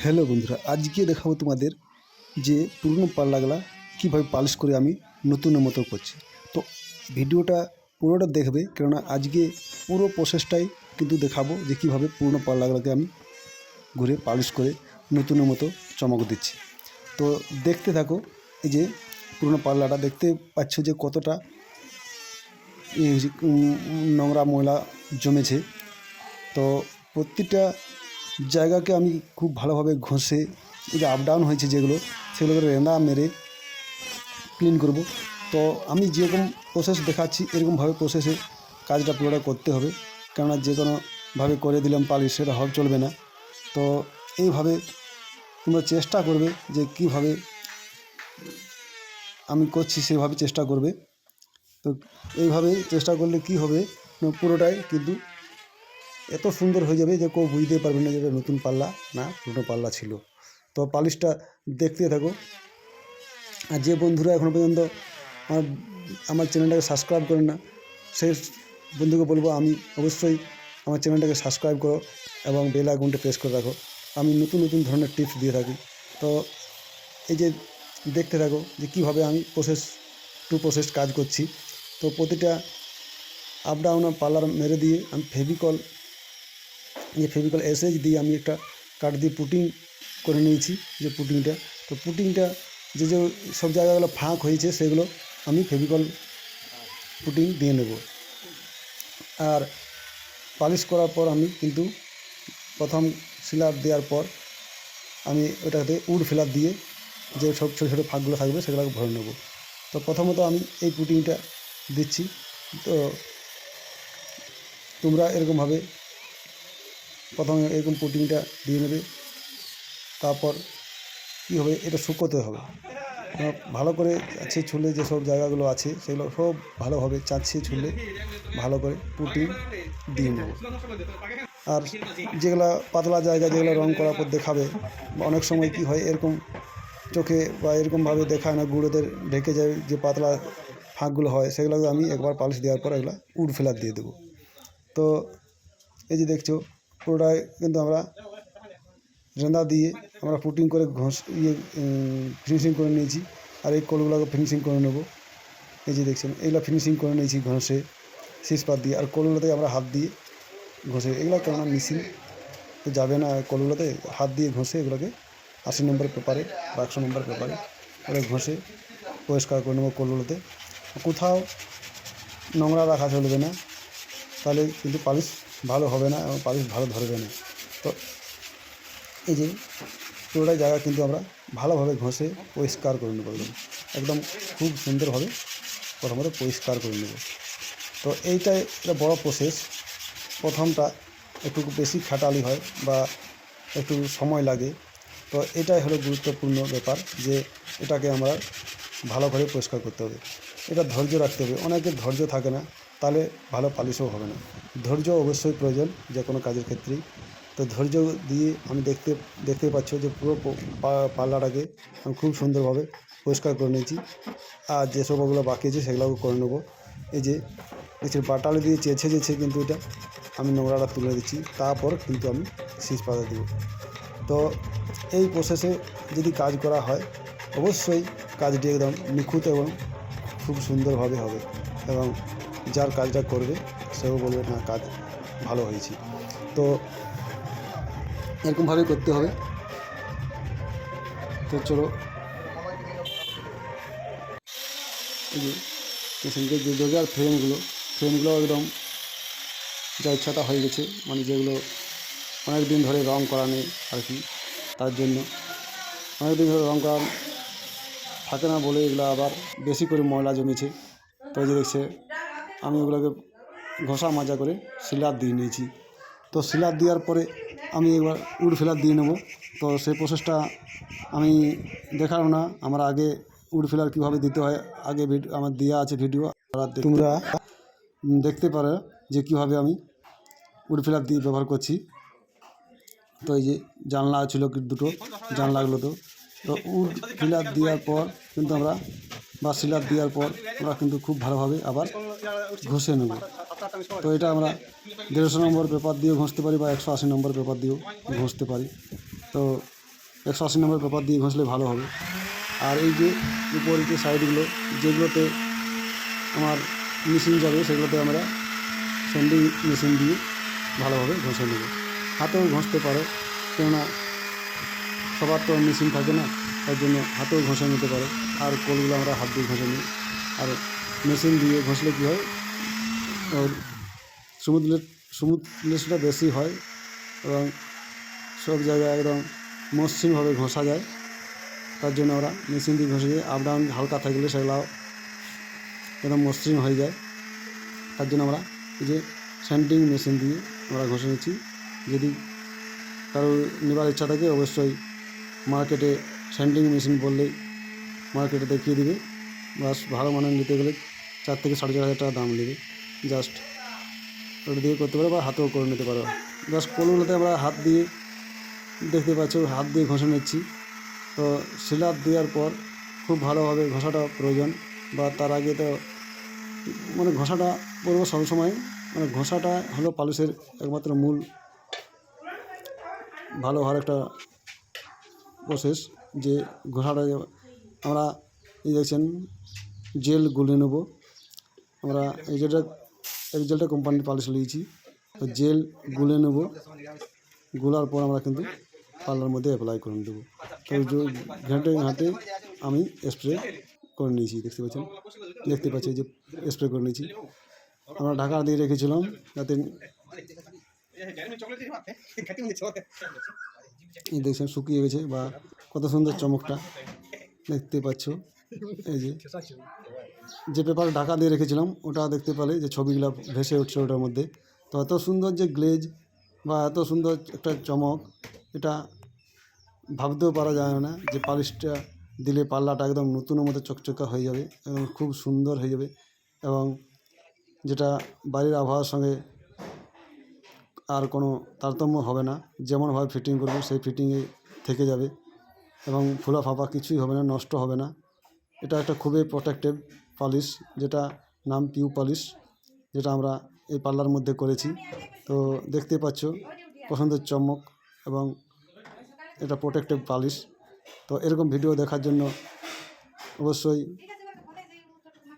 Hello বন্ধুরা, আজকে দেখাবো তোমাদের যে পুরনো পাল্লাগুলা কীভাবে পালিশ করে আমি নতুনের মতো করছি। তো ভিডিওটা পুরোটা দেখবে, কেননা আজকে পুরো প্রসেসটাই কিন্তু দেখাবো যে কীভাবে পুরনো পাল্লাগুলোকে আমি ঘুরে পালিশ করে নতুনের মতো চমক দিচ্ছি। তো দেখতে থাকো। এই যে পুরনো পাল্লাটা দেখতে পাচ্ছ যে কতটা নোংরা ময়লা জমেছে। তো প্রতিটা জায়গাকে আমি খুব ভালোভাবে ঘষে, এই যে আপ ডাউন হয়েছে যেগুলো, সেগুলোকে রেঁদা মেরে ক্লিন করব। তো আমি যেরকম প্রসেস দেখাচ্ছি এরকমভাবে প্রসেসে কাজটা পুরোটা করতে হবে, কেননা যে কোনোভাবে করে দিলাম পালিশ সেটা হবে চলবে না। তো এইভাবে তোমরা চেষ্টা করবে যে কীভাবে আমি করছি সেভাবে চেষ্টা করবে। তো এইভাবে চেষ্টা করলে কি হবে, পুরোটাই কিন্তু এত সুন্দর হয়ে যাবে যে কেউ বুঝতে পারবে না যে এটা নতুন পাল্লা না পুরনো পাল্লা ছিল। তো পালিশটা দেখতে থাকো। আর যে বন্ধুরা এখনও পর্যন্ত আমার আমার চ্যানেলটাকে সাবস্ক্রাইব করেন না, সেই বন্ধুকে বলবো আমি অবশ্যই আমার চ্যানেলটাকে সাবস্ক্রাইব করো এবং বেল আইকনটা প্রেস করে রাখো। আমি নতুন নতুন ধরনের টিপস দিয়ে থাকি। তো এই যে দেখতে থাকো যে কীভাবে আমি প্রসেস কাজ করছি। তো প্রতিটা আপ ডাউন পাল্লার মেরে দিয়ে আমি ফেভিকল এসএইচ দিয়ে আমি একটা কাঠ দিয়ে পুটিং করে নিয়েছি, যে পুটিংটা। তো পুটিংটা যে সব জায়গাগুলো ফাঁক হয়েছে সেগুলো আমি ফেভিকল পুটিং দিয়ে নেব। আর পালিশ করার পর আমি কিন্তু প্রথম সিলার দেওয়ার পর আমি ওটাতে উড ফিলার দিয়ে যে সব ছোটো ছোটো ফাঁকগুলো থাকবে সেগুলোকে ভরে নেব। তো প্রথমত আমি এই পুটিংটা দিচ্ছি। তো তোমরা এরকমভাবে প্রথমে এরকম পুটিংটা দিয়ে নেবে। তারপর কী হবে, এটা শুকোতে হবে ভালো করে। চাঁচিয়ে ছুলে যেসব জায়গাগুলো আছে সেগুলো সব ভালোভাবে চাঁচিয়ে ছুলে ভালো করে পুটিং দিয়ে নেব। আর যেগুলো পাতলা জায়গা, যেগুলো রং করার পর দেখাবে, অনেক সময় কি হয় এরকম চোখে বা এরকমভাবে দেখায় না, গুঁড়োদের ঢেকে যায় যে পাতলা ফাঁকগুলো হয়, সেগুলোকে আমি একবার পালিশ দেওয়ার পর এগুলো উড ফিলার দিয়ে দেবো। তো এই যে দেখছো পুরোটাই কিন্তু আমরা রেঁদা দিয়ে আমরা পুটিং করে ফিনিশিং করে নিয়েছি। আর এই কলগুলোকে ফিনিশিং করে নেব। এই যে দেখছেন এগুলো ফিনিশিং করে নিয়েছি ঘষে শীষপাত দিয়ে। আর কলগুলোতে আমরা হাত দিয়ে ঘষে, এগুলো কেননা মেশিন তো যাবে না, কলগুলোতে হাত দিয়ে ঘষে এগুলোকে 80 নম্বর পেপারে বা 100 নম্বর পেপারে ওরা ঘষে পরিষ্কার করে নেবো কলগুলোতে। কোথাও নোংরা রাখা চলবে না, তাহলে কিন্তু পালিশ ভালো হবে না এবং পালিশ ভালো ধরবে না। তো এই যে পুরোটা জায়গা কিন্তু আমরা ভালোভাবে ঘষে পরিষ্কার করে নেব, একদম খুব সুন্দরভাবে প্রথমত পরিষ্কার করে নেব। তো এইটাই একটা বড় প্রসেস। প্রথমটা একটু বেশি খাটালি হয় বা একটু সময় লাগে। তো এটাই হলো গুরুত্বপূর্ণ ব্যাপার, যে এটাকে আমরা ভালো করে পরিষ্কার করতে হবে। এটা ধৈর্য রাখতে হবে, অনেকের ধৈর্য থাকে না, তাহলে ভালো পালিশও হবে না। ধৈর্য অবশ্যই প্রয়োজন যে কোনো কাজের ক্ষেত্রেই। তো ধৈর্য দিয়ে আমি দেখতে পাচ্ছ যে পুরো পাল্লাটাকে আমি খুব সুন্দরভাবে পরিষ্কার করে নিয়েছি। আর যেসব ওগুলো বাকি আছে সেগুলোও করে নেবো। এই যে দেখছি বাটালি দিয়ে ছেঁচে কিন্তু এটা আমি নোংরাটা তুলে দিচ্ছি, তারপর কিন্তু আমি শীষ পাতা দেবো। তো এই প্রসেসে যদি কাজ করা হয় অবশ্যই কাজটি একদম নিখুঁত এবং খুব সুন্দরভাবে হবে, এবং যার কাজটা করবে সেও বলবে না কাজ ভালো হয়েছে। তো এরকমভাবে করতে হবে। তো চলো, এই যে পেশেন্টের যে দরজার ফ্রেমগুলো একদম যা ইচ্ছাটা হয়ে গেছে, মানে যেগুলো অনেক দিন ধরে রং করা নেই আর কি, তার জন্য অনেক দিন ধরে রং করা থাকে না বলে এগুলো আবার বেশি করে ময়লা জমেছে। তো এই যে দেখছে আমি ওগুলোকে ঘষা মাজা করে সিলার দিয়ে নিয়েছি। তো সিলার দেওয়ার পরে আমি এবার উড ফিলার দিয়ে নেব। তো সেই প্রসেসটা আমি দেখাবো না, আমার আগে উড ফিলার কীভাবে দিতে হয় আগে আমার দেওয়া আছে ভিডিও, তোমরা দেখতে পারো যে কীভাবে আমি উড ফিলার দিয়ে ব্যবহার করছি। তো এই যে জানলা ছিল দুটো জানলাগুলো, তো উড ফিলার দেওয়ার পর কিন্তু আমরা বা সিলার দেওয়ার পর আমরা কিন্তু খুব ভালোভাবে আবার ঘষে নেব। তো এটা আমরা 150 নম্বর পেপার দিয়েও ঘষতে পারি বা 180 নম্বর পেপার দিয়েও ঘষতে পারি। তো 180 নম্বর পেপার দিয়ে ঘষলে ভালো হবে। আর এই যে উপরের যে সাইডগুলো যেগুলোতে আমার মেশিন যাবে সেগুলোতে আমরা স্যান্ডিং মেশিন দিয়ে ভালোভাবে ঘষে নেব। হাতেও ঘষতে পারো, কেননা সবার তো মেশিন থাকে না, তার জন্য হাতেও ঘষে নিতে পারো। আর কোলগুলো আমরা হাত দিয়ে ঘষে নিই। আর মেশিন দিয়ে ঘষলে কী হয়, ওর স্মুথনেসটা বেশি হয় এবং সব জায়গায় একদম মসৃণভাবে ঘষা যায়। তার জন্য আমরা মেশিন দিয়ে ঘষে দিই। আপ ডাউন হালকা থাকলে সেগুলো একদম মসৃণ হয়ে যায়। তার জন্য আমরা এই যে স্যান্ডিং মেশিন দিয়ে আমরা ঘষে নিচ্ছি। যদি কারো নেবার ইচ্ছা থাকে অবশ্যই মার্কেটে স্যান্ডিং মেশিন বললেই মার্কেটে দেখিয়ে দিবে। বাস ভালো মানের নিতে গেলে 4 থেকে 4.5 হাজার টাকা দাম নেবে। জাস্ট ওটা দিয়ে করতে পারো বা হাতেও করে নিতে পারো। জাস্ট কোলগুলোতে আমরা হাত দিয়ে দেখতে পাচ্ছ হাত দিয়ে ঘষে নিচ্ছি। তো শিলার দেওয়ার পর খুব ভালোভাবে ঘষাটা প্রয়োজন, বা তার আগে তো মানে ঘষাটা বলবো সবসময়, মানে ঘষাটা হলো পালিশের একমাত্র মূল ভালো হওয়ার একটা প্রসেস। যে ঘষাটা আমরা এই দেখছেন জেল গুলে নেব। আমরা এই জেলটা কোম্পানির পালিশ নিয়েছি, তো জেল গুলে নেব। গোলার পর আমরা কিন্তু পার্লার মধ্যে অ্যাপ্লাই করে দেবো। তো ঘেঁটে ঘাঁটে আমি স্প্রে করে নিয়েছি, দেখতে পাচ্ছি যে স্প্রে করে নিয়েছি। আমরা ঢাকা দিয়ে রেখেছিলাম যাতে এই দেখছেন শুকিয়ে গেছে, বা কত সুন্দর চমকটা দেখতে পাচ্ছ। এই যে পেপার ঢাকা দিয়ে রেখেছিলাম ওটা দেখতে পেলে যে ছবিগুলো ভেসে উঠছে ওটার মধ্যে। তো এত সুন্দর যে গ্লেজ বা এত সুন্দর একটা চমক, এটা ভাবতেও পারা যায় না যে পালিশটা দিলে পাল্লাটা একদম নতুনের মতো চকচকা হয়ে যাবে এবং খুব সুন্দর হয়ে যাবে। এবং যেটা বাড়ির আবহাওয়ার সঙ্গে আর কোনো তারতম্য হবে না। যেমনভাবে ফিটিং করবো সেই ফিটিংয়ে থেকে যাবে এবং ফোলা ফাঁপা কিছুই হবে না, নষ্ট হবে না। এটা একটা খুবই প্রোটেক্টিভ পালিশ, যেটা নাম পিউ পালিশ, যেটা আমরা এই পার্লার মধ্যে করেছি। তো দেখতে পাচ্ছ পছন্দের চমক এবং এটা প্রোটেক্টিভ পালিশ। তো এরকম ভিডিও দেখার জন্য অবশ্যই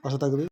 পাশে থাকবে।